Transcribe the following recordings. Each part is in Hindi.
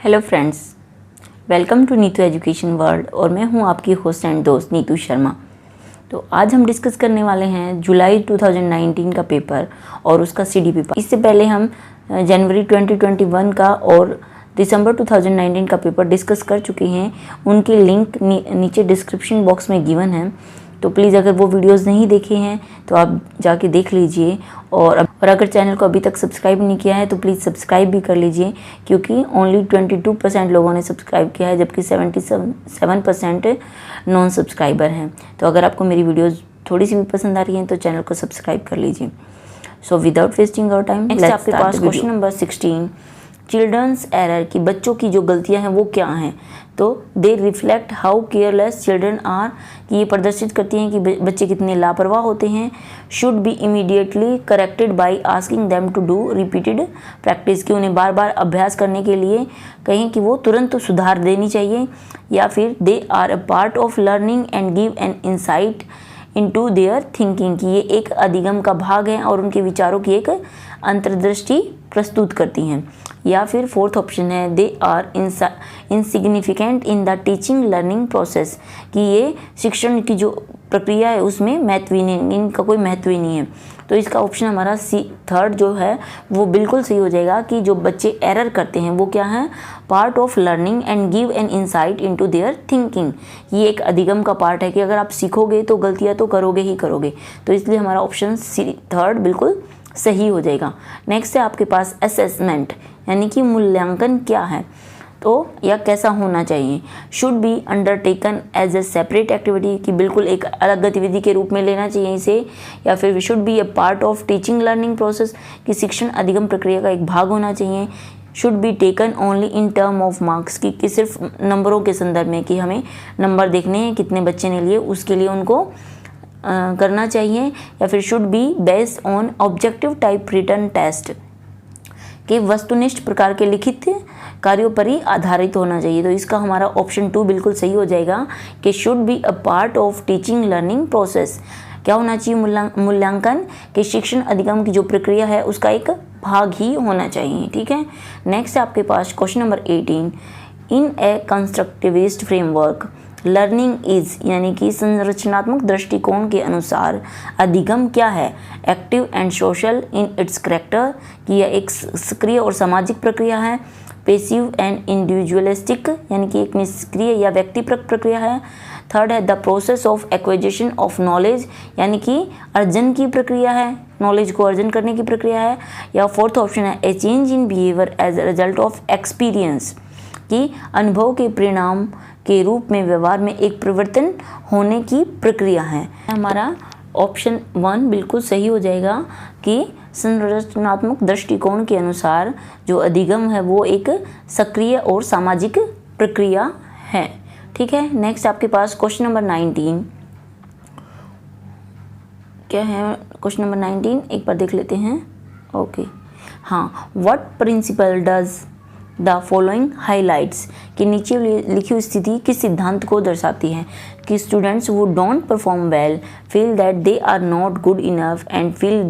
Hello friends, welcome to Neetu education world और मैं हूं आपकी होस्ट एंड दोस्त नीतू शर्मा। तो आज हम डिस्कस करने वाले हैं जुलाई 2019 का पेपर और उसका सीडी पेपर। इससे पहले हम जनवरी 2021 का और दिसंबर 2019 का पेपर डिस्कस कर चुके हैं। उनकी लिंक नीचे डिस्क्रिप्शन बॉक्स में गिवन है, तो प्लीज़ अगर वो वीडियोस नहीं देखे हैं तो आप जाके देख लीजिए। और अगर चैनल को अभी तक सब्सक्राइब नहीं किया है तो प्लीज़ सब्सक्राइब भी कर लीजिए, क्योंकि ओनली 22% लोगों ने सब्सक्राइब किया है, जबकि 77% नॉन सब्सक्राइबर हैं। तो अगर आपको मेरी वीडियोस थोड़ी सी भी पसंद आ रही हैं तो चैनल को सब्सक्राइब कर लीजिए। So without wasting our time, next आपके पास क्वेश्चन नंबर 16, चिल्ड्रंस एरर की बच्चों की जो गलतियां हैं वो क्या हैं। तो they reflect how careless children are, कि ये प्रदर्शित करती हैं कि बच्चे कितने लापरवाह होते हैं। Should be immediately corrected by asking them to do repeated practice, कि उन्हें बार बार अभ्यास करने के लिए कहें कि वो तुरंत सुधार देनी चाहिए। या फिर they are a part of learning and give an insight into their thinking, कि ये एक अधिगम का भाग है और उनके विचारों की एक अंतर्दृष्टि प्रस्तुत करती हैं। या फिर फोर्थ ऑप्शन है they are insignificant in the teaching learning process, कि ये शिक्षण की जो प्रक्रिया है उसमें महत्व ही नहीं, इनका कोई महत्व ही नहीं है। तो इसका ऑप्शन हमारा सी थर्ड जो है वो बिल्कुल सही हो जाएगा, कि जो बच्चे एरर करते हैं वो क्या है, part of learning and give an insight into their thinking. ये एक अधिगम का पार्ट है कि अगर आप सीखोगे तो गलतियां तो करोगे ही करोगे। तो इसलिए हमारा ऑप्शन सी थर्ड बिल्कुल सही हो जाएगा। नेक्स्ट है आपके पास असेसमेंट, यानी कि मूल्यांकन क्या है तो या कैसा होना चाहिए। Should be undertaken as a separate activity, कि बिल्कुल एक अलग गतिविधि के रूप में लेना चाहिए इसे। या फिर should B A part of teaching learning process, कि शिक्षण अधिगम प्रक्रिया का एक भाग होना चाहिए। Should be taken only in term of marks, कि सिर्फ नंबरों के संदर्भ में, कि हमें नंबर देखने हैं कितने बच्चे ने लिए उसके लिए उनको करना चाहिए। या फिर should be based on objective type written test, कि वस्तुनिष्ठ प्रकार के लिखित कार्यों पर ही आधारित होना चाहिए। तो इसका हमारा ऑप्शन 2 बिल्कुल सही हो जाएगा, कि should be a part of teaching learning process. क्या होना चाहिए, मूल्यांकन कि शिक्षण अधिगम की जो प्रक्रिया है उसका एक भाग ही होना चाहिए। ठीक है। नेक्स्ट आपके पास question number 18, in a constructivist framework learning is, यानी कि संरचनात्मक दृष्टिकोण के अनुसार अधिगम क्या है, active and social in its character, कि यह एक सक्रिय और सामाजिक प्रक्रिया है। पेसिव एंड इंडिविजुअलिस्टिक, यानी कि एक निष्क्रिय या व्यक्तिपरक प्रक्रिया है। थर्ड है the process of acquisition of knowledge, यानी कि अर्जन की प्रक्रिया है, नॉलेज को अर्जन करने की प्रक्रिया है। या फोर्थ ऑप्शन है a change in behaviour as a result of experience, कि अनुभव के परिणाम के रूप में व्यवहार में एक परिवर्तन होने की प्रक्रिया है। हमारा ऑप्शन 1 बिल्कुल सही हो जाएगा, कि संरचनात्मक दृष्टिकोण के अनुसार जो अधिगम है वो एक सक्रिय और सामाजिक प्रक्रिया है। ठीक है। नेक्स्ट आपके पास क्वेश्चन नंबर 19 क्या है, क्वेश्चन नंबर 19 एक बार देख लेते हैं। ओके, हाँ, what principle does the following highlights, कि नीचे लिखी हुई स्थिति किस सिद्धांत को दर्शाती है, कि स्टूडेंट्स वो don't perform well feel that they are not good enough and feel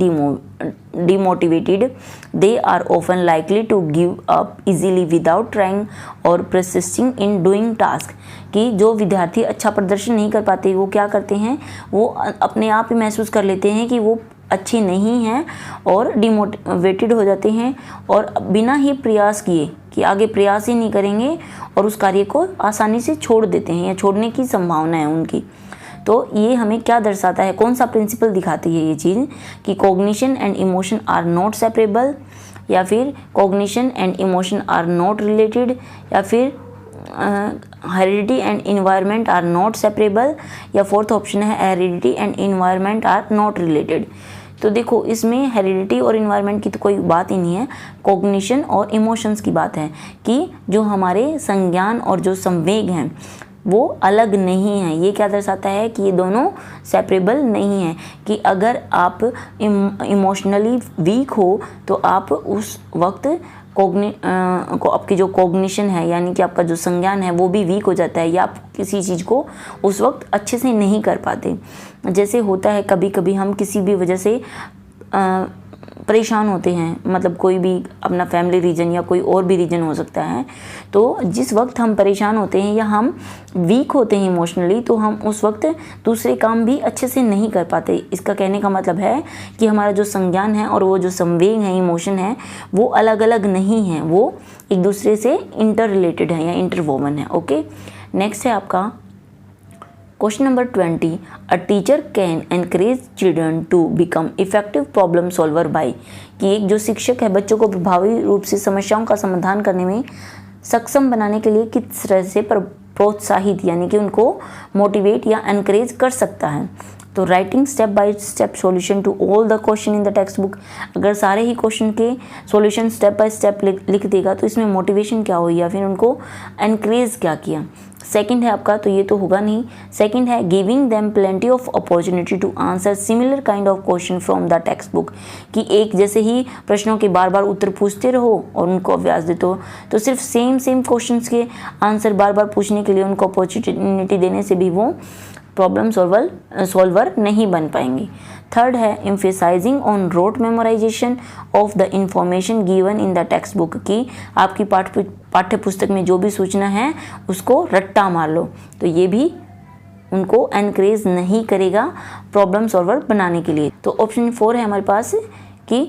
demotivated, they are often likely to give up easily without trying और परसिस्टिंग इन डूइंग टास्क, कि जो विद्यार्थी अच्छा प्रदर्शन नहीं कर पाते वो क्या करते हैं, वो अपने आप ही महसूस कर लेते हैं कि वो अच्छे नहीं हैं और डिमोटिवेटेड हो जाते हैं और बिना ही प्रयास किए, कि आगे प्रयास ही नहीं करेंगे और उस कार्य को आसानी से छोड़ देते हैं या छोड़ने की संभावना है उनकी। तो ये हमें क्या दर्शाता है, कौन सा प्रिंसिपल दिखाती है ये चीज़, कि cognition and emotion are not separable, या फिर cognition and emotion are not related, या फिर heredity and environment are not separable, या फोर्थ ऑप्शन है heredity and environment are not related. तो देखो इसमें हेरिडिटी और इन्वायरमेंट की तो कोई बात ही नहीं है, कॉग्निशन और इमोशंस की बात है, कि जो हमारे संज्ञान और जो संवेग हैं वो अलग नहीं है। ये क्या दर्शाता है कि ये दोनों सेपरेबल नहीं है, कि अगर आप इमोशनली वीक हो तो आप उस वक्त आपकी जो कॉग्निशन है, यानी कि आपका जो संज्ञान है वो भी वीक हो जाता है, या आप किसी चीज़ को उस वक्त अच्छे से नहीं कर पाते। जैसे होता है कभी कभी हम किसी भी वजह से परेशान होते हैं, मतलब कोई भी अपना फैमिली रीजन या कोई और भी रीजन हो सकता है, तो जिस वक्त हम परेशान होते हैं या हम वीक होते हैं इमोशनली, तो हम उस वक्त दूसरे काम भी अच्छे से नहीं कर पाते। इसका कहने का मतलब है कि हमारा जो संज्ञान है और वो जो संवेग है, इमोशन है, वो अलग अलग नहीं है, वो एक दूसरे से इंटर रिलेटेड है या इंटरवोवन है। ओके, नेक्स्ट है आपका question number 20। A teacher can encourage children to become effective problem solver by, कि एक जो शिक्षक है बच्चों को प्रभावी रूप से समस्याओं का समाधान करने में सक्षम बनाने के लिए किस तरह से प्रोत्साहित यानी कि उनको मोटिवेट या एनकरेज कर सकता है। तो writing step by step solution to all the question in the text book, अगर सारे ही क्वेश्चन के सॉल्यूशन स्टेप बाय स्टेप लिख देगा तो इसमें मोटिवेशन क्या हुई या फिर उनको एनकरेज क्या किया। सेकंड है आपका, तो ये तो होगा नहीं। सेकंड है giving them plenty of opportunity to answer similar kind of question from the text book, कि एक जैसे ही प्रश्नों के बार बार उत्तर पूछते रहो और उनको अभ्यास देते हो, तो सिर्फ सेम क्वेश्चंस के आंसर बार बार पूछने के लिए उनको अपॉर्चुनिटी देने से भी वो प्रॉब्लम सॉल्वर नहीं बन पाएंगे। थर्ड है emphasizing on rote memorization of the information given in the text book, की आपकी पाठ्य पुस्तक में जो भी सूचना है उसको रट्टा मार लो, तो ये भी उनको एनकरेज नहीं करेगा प्रॉब्लम सॉल्वर बनाने के लिए। तो ऑप्शन 4 है हमारे पास कि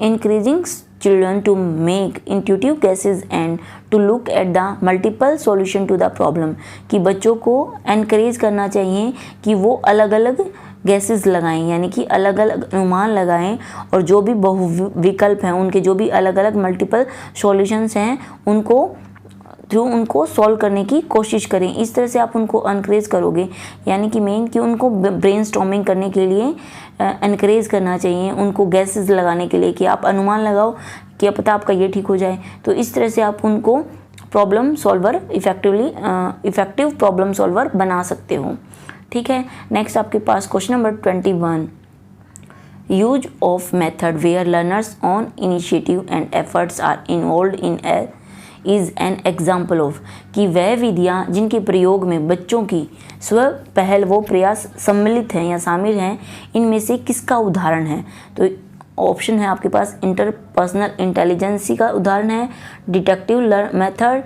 increasing children to make intuitive guesses and to look at the multiple solution to the problem, कि बच्चों को encourage करना चाहिए कि वो अलग अलग गैसेस लगाएं, यानी कि अलग अलग अनुमान लगाएं और जो भी बहुविकल्प हैं उनके जो भी अलग अलग मल्टीपल सॉल्यूशंस हैं उनको सॉल्व करने की कोशिश करें। इस तरह से आप उनको एनकरेज करोगे, यानी कि मेन कि उनको ब्रेनस्टॉर्मिंग करने के लिए एनकरेज करना चाहिए, उनको गैसेस लगाने के लिए कि आप अनुमान लगाओ कि पता आपका ये ठीक हो जाए। तो इस तरह से आप उनको problem solver effective problem solver बना सकते हो। ठीक है, नेक्स्ट आपके पास question number 21। Use of method where learners on initiative and efforts are involve in is an example of, कि वह विधियाँ जिनके प्रयोग में बच्चों की स्व पहल वो प्रयास सम्मिलित हैं या शामिल हैं, इनमें से किसका उदाहरण है। तो ऑप्शन है आपके पास इंटरपर्सनल इंटेलिजेंसी का उदाहरण है, deductive method,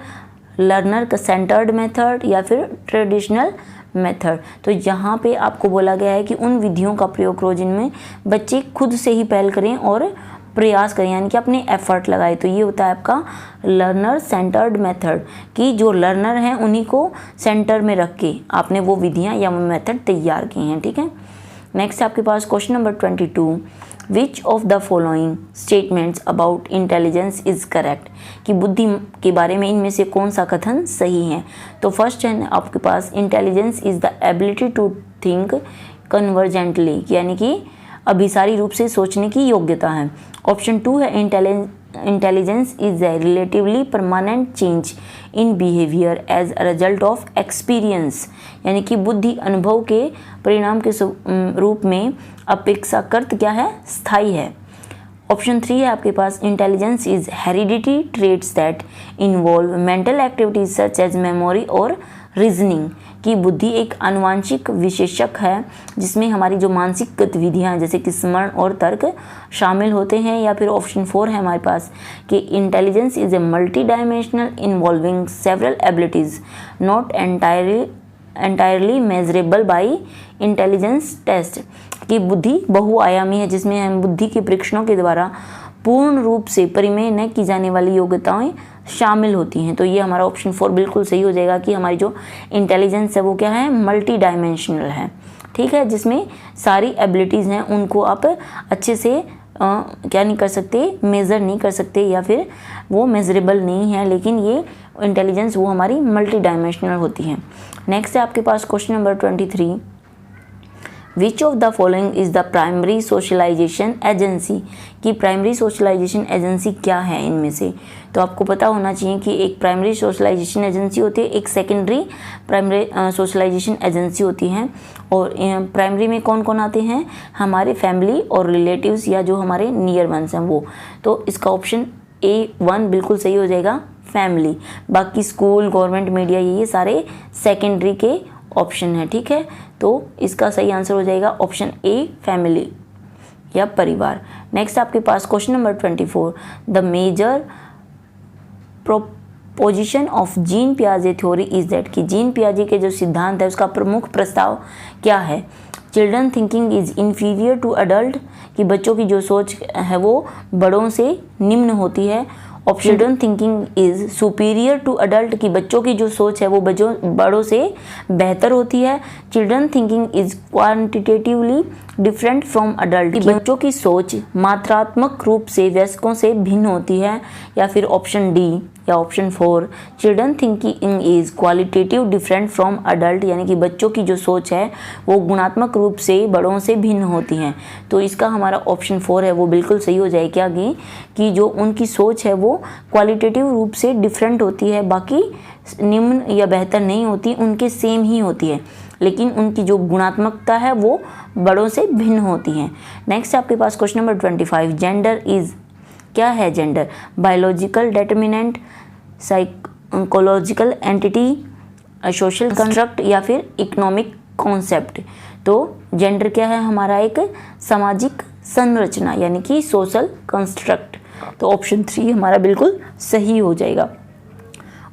learner centred method या फिर ट्रेडिशनल मेथड। तो यहाँ पे आपको बोला गया है कि उन विधियों का प्रयोग करो जिनमें बच्चे खुद से ही पहल करें और प्रयास करें, यानी कि अपने एफर्ट लगाए। तो ये होता है आपका लर्नर सेंटर्ड मेथड, कि जो लर्नर हैं उन्हीं को सेंटर में रख के आपने वो विधियाँ या वो मेथड तैयार किए हैं। ठीक है, नेक्स्ट आपके पास question number 22। Which of the following statements about intelligence is correct, कि बुद्धि के बारे में इनमें से कौन सा कथन सही है। तो फर्स्ट है आपके पास intelligence is the ability to think convergently, यानी कि अभिसारी रूप से सोचने की योग्यता है। ऑप्शन 2 है intelligence is a relatively permanent change in behaviour as a result of experience, यानी कि बुद्धि अनुभव के परिणाम के रूप में अपेक्षाकृत क्या है, स्थायी है। ऑप्शन 3 है आपके पास intelligence is heredity traits that involve mental activities such as memory और रीजनिंग, की बुद्धि एक आनुवांशिक विशेषक है जिसमें हमारी जो मानसिक गतिविधियाँ जैसे कि स्मरण और तर्क शामिल होते हैं। या फिर ऑप्शन 4 है हमारे पास कि intelligence is a multi dimensional involving several abilities not entirely measurable by intelligence test, की बुद्धि बहुआयामी है जिसमें हम बुद्धि के परीक्षणों के द्वारा पूर्ण रूप से परिमेय न की जाने वाली योग्यताएं शामिल होती हैं। तो ये हमारा ऑप्शन 4 बिल्कुल सही हो जाएगा कि हमारी जो इंटेलिजेंस है वो क्या है, मल्टी डायमेंशनल है। ठीक है, जिसमें सारी एबिलिटीज़ हैं उनको आप अच्छे से क्या नहीं कर सकते, मेज़र नहीं कर सकते या फिर वो मेजरेबल नहीं है, लेकिन ये इंटेलिजेंस वो हमारी मल्टी डायमेंशनल होती है। नेक्स्ट है आपके पास question number 23। Which of the following is the primary socialization agency, की प्राइमरी सोशलाइजेशन एजेंसी क्या है इनमें से। तो आपको पता होना चाहिए कि एक प्राइमरी सोशलाइजेशन एजेंसी होती है, एक सेकेंडरी प्राइमरी सोशलाइजेशन एजेंसी होती है। और प्राइमरी में कौन कौन आते हैं, हमारे फैमिली और रिलेटिव्स या जो हमारे नियर वंस हैं वो। तो इसका ऑप्शन A1 बिल्कुल सही हो जाएगा, फैमिली। बाकी स्कूल, गवर्नमेंट, मीडिया ये सारे सेकेंडरी के ऑप्शन है। ठीक है, तो इसका सही आंसर हो जाएगा ऑप्शन A, फैमिली या परिवार। नेक्स्ट आपके पास question number 24, the major proposition of Jean पियाजे थ्योरी इज दैट, कि जीन पियाजे के जो सिद्धांत है उसका प्रमुख प्रस्ताव क्या है। Children thinking is inferior to adult, कि बच्चों की जो सोच है वो बड़ों से निम्न होती है। Of children thinking is superior to adult, की बच्चों की जो सोच है वो बड़ों से बेहतर होती है। Children thinking is quantitatively different from adult, की बच्चों की सोच मात्रात्मक रूप से वयस्कों से भिन्न होती है। या फिर ऑप्शन डी या option 4, children thinking is qualitative different from adult, यानी कि बच्चों की जो सोच है वो गुणात्मक रूप से बड़ों से भिन्न होती हैं। तो इसका हमारा ऑप्शन 4 है वो बिल्कुल सही हो जाएगी आगे, कि जो उनकी सोच है वो क्वालिटेटिव रूप से डिफरेंट होती है, बाकी निम्न या बेहतर नहीं होती, उनके सेम ही होती है, लेकिन उनकी जो गुणात्मकता है वो बड़ों से भिन्न होती है। नेक्स्ट आपके पास क्वेश्चन नंबर 25, जेंडर इज, क्या है gender. Biological determinant, psychological entity, social construct या फिर इकोनॉमिक कॉन्सेप्ट। तो जेंडर क्या है हमारा, एक सामाजिक संरचना यानी कि सोशल कंस्ट्रक्ट। तो ऑप्शन 3 हमारा बिल्कुल सही हो जाएगा।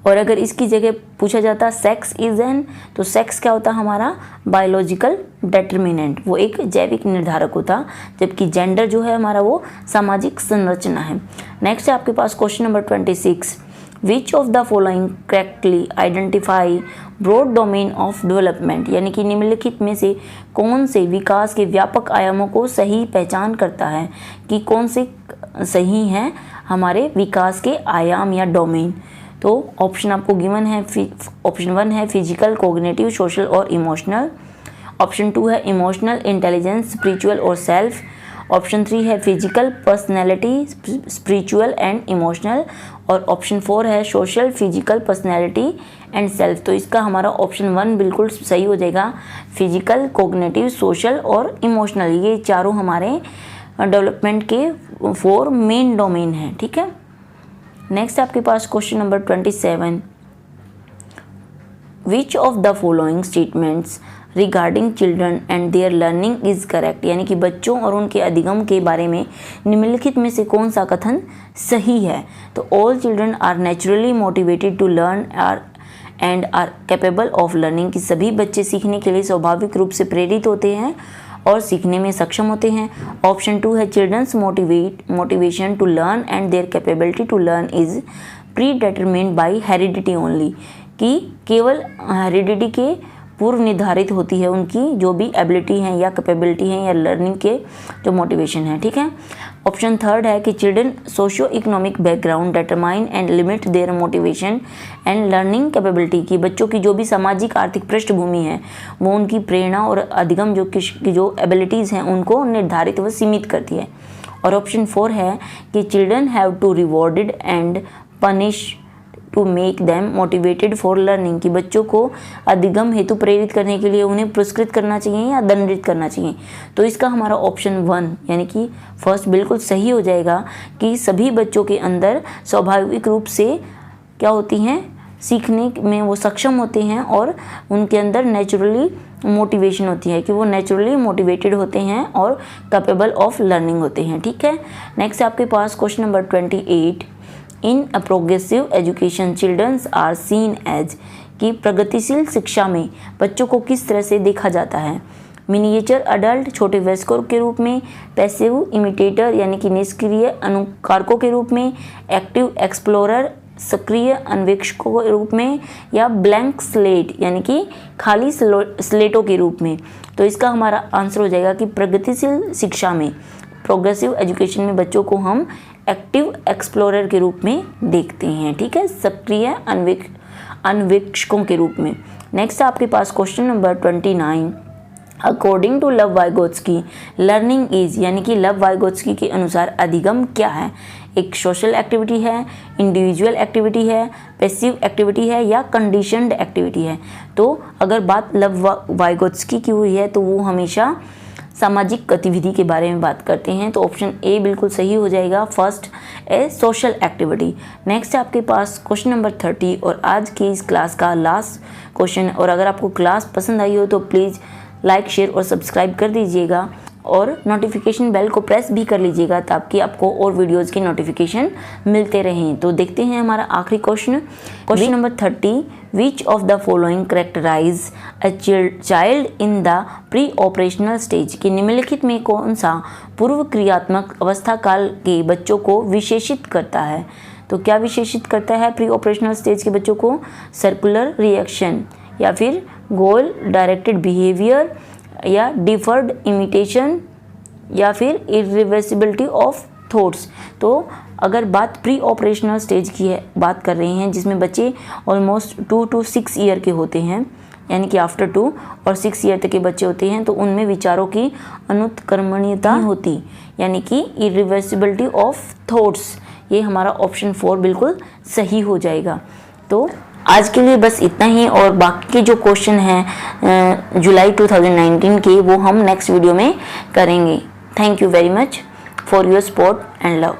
और अगर इसकी जगह पूछा जाता सेक्स इज एन, तो सेक्स क्या होता हमारा, बायोलॉजिकल डिटरमिनेंट, वो एक जैविक निर्धारक होता, जबकि जेंडर जो है हमारा वो सामाजिक संरचना है। नेक्स्ट है आपके पास question number 26, which of the following correctly identify broad domain of development, यानी कि निम्नलिखित में से कौन से विकास के व्यापक आयामों को सही पहचान करता है, कि कौन से सही हैं हमारे विकास के आयाम या डोमेन। तो ऑप्शन आपको गिवन है, ऑप्शन 1 है फिजिकल, कॉग्निटिव, सोशल और इमोशनल। ऑप्शन 2 है इमोशनल, इंटेलिजेंस, स्पिरिचुअल और सेल्फ। ऑप्शन 3 है physical, personality, spiritual and emotional. और ऑप्शन 4 है social, physical, personality and self. तो इसका हमारा ऑप्शन 1 बिल्कुल सही हो जाएगा, फिजिकल, कॉग्निटिव, सोशल और इमोशनल, ये चारों हमारे डेवलपमेंट के 4 मेन डोमेन हैं। ठीक है। नेक्स्ट आपके पास question number 27, which of the following statements regarding children and their learning is correct, यानी कि बच्चों और उनके अधिगम के बारे में निम्नलिखित में से कौन सा कथन सही है। तो all children are naturally motivated to learn and are capable of learning, कि सभी बच्चे सीखने के लिए स्वाभाविक रूप से प्रेरित होते हैं और सीखने में सक्षम होते हैं। ऑप्शन 2 है children's motivation to learn and their capability to learn is predetermined by heredity only, कि केवल हेरिडिटी के पूर्व निर्धारित होती है उनकी जो भी एबिलिटी हैं या कैपेबिलिटी हैं या लर्निंग के जो मोटिवेशन है। ठीक है। ऑप्शन 3 है कि children socio economic background determine and limit their motivation and learning capability, की बच्चों की जो भी सामाजिक आर्थिक पृष्ठभूमि है वो उनकी प्रेरणा और अधिगम जो एबिलिटीज़ हैं उनको निर्धारित व सीमित करती है। और ऑप्शन 4 है कि children have to rewarded and punish to make them motivated for learning, कि बच्चों को अधिगम हेतु प्रेरित करने के लिए उन्हें पुरस्कृत करना चाहिए या दंडित करना चाहिए। तो इसका हमारा ऑप्शन 1 यानी कि फर्स्ट बिल्कुल सही हो जाएगा, कि सभी बच्चों के अंदर स्वाभाविक रूप से क्या होती हैं, सीखने में वो सक्षम होते हैं और उनके अंदर नेचुरली मोटिवेशन होती है, कि वो नेचुरली मोटिवेटेड होते हैं और कैपेबल ऑफ लर्निंग होते हैं। ठीक है। नेक्स्ट आपके पास question number 28, in a progressive education childrens are seen as, कि प्रगतिशील शिक्षा में बच्चों को किस तरह से देखा जाता है। मिनिएचर अडल्ट, छोटे वयस्कों के रूप में, पैसिव इमिटेटर यानी कि निष्क्रिय अनुकारकों के रूप में, एक्टिव एक्सप्लोरर सक्रिय अन्वेषकों के रूप में, या ब्लैंक स्लेट यानी कि खाली स्लेटों के रूप में। तो इसका हमारा आंसर हो जाएगा कि प्रगतिशील शिक्षा में, प्रोग्रेसिव एजुकेशन में बच्चों को हम एक्टिव एक्सप्लोरर के रूप में देखते हैं। ठीक है, सक्रिय अन्वेषकों के रूप में। नेक्स्ट आपके पास question number 29, according to Lev Vygotsky learning is, यानी कि लव वाइगोत्स्की के अनुसार अधिगम क्या है। एक सोशल एक्टिविटी है, इंडिविजुअल एक्टिविटी है, पैसिव एक्टिविटी है या कंडीशनड एक्टिविटी है। तो अगर बात लव वाइगोत्स्की की हुई है तो वो हमेशा सामाजिक गतिविधि के बारे में बात करते हैं। तो ऑप्शन ए बिल्कुल सही हो जाएगा, first A social activity. Next आपके पास क्वेश्चन नंबर 30 और आज की इस क्लास का लास्ट क्वेश्चन। और अगर आपको क्लास पसंद आई हो तो प्लीज़ लाइक, शेयर और सब्सक्राइब कर दीजिएगा। और नोटिफिकेशन बेल को प्रेस भी कर लीजिएगा ताकि आपको और वीडियोज़ की नोटिफिकेशन मिलते रहें। तो देखते हैं हमारा आखिरी question number 30, which of the following characterize a child in the preoperational stage, कि निम्नलिखित में कौन सा पूर्व क्रियात्मक अवस्था काल के बच्चों को विशेषित करता है। तो क्या विशेषित करता है प्री ऑपरेशनल स्टेज के बच्चों को? सर्कुलर रिएक्शन, या फिर गोल डायरेक्टेड बिहेवियर, या डिफर्ड इमिटेशन, या फिर इरिवर्सिबिलिटी ऑफ थॉट्स। तो अगर बात प्री ऑपरेशनल स्टेज की बात कर रहे हैं जिसमें बच्चे ऑलमोस्ट 2 to 6 ईयर के होते हैं, यानी कि आफ्टर 2 और 6 ईयर तक के बच्चे होते हैं, तो उनमें विचारों की अनुत्क्रमणीयता होती, यानी कि इरिवर्सिबिलिटी ऑफ थॉट्स। ये हमारा ऑप्शन 4 बिल्कुल सही हो जाएगा। तो आज के लिए बस इतना ही, और बाकी के जो क्वेश्चन हैं जुलाई 2019 के वो हम नेक्स्ट वीडियो में करेंगे। Thank you very much for your support and love.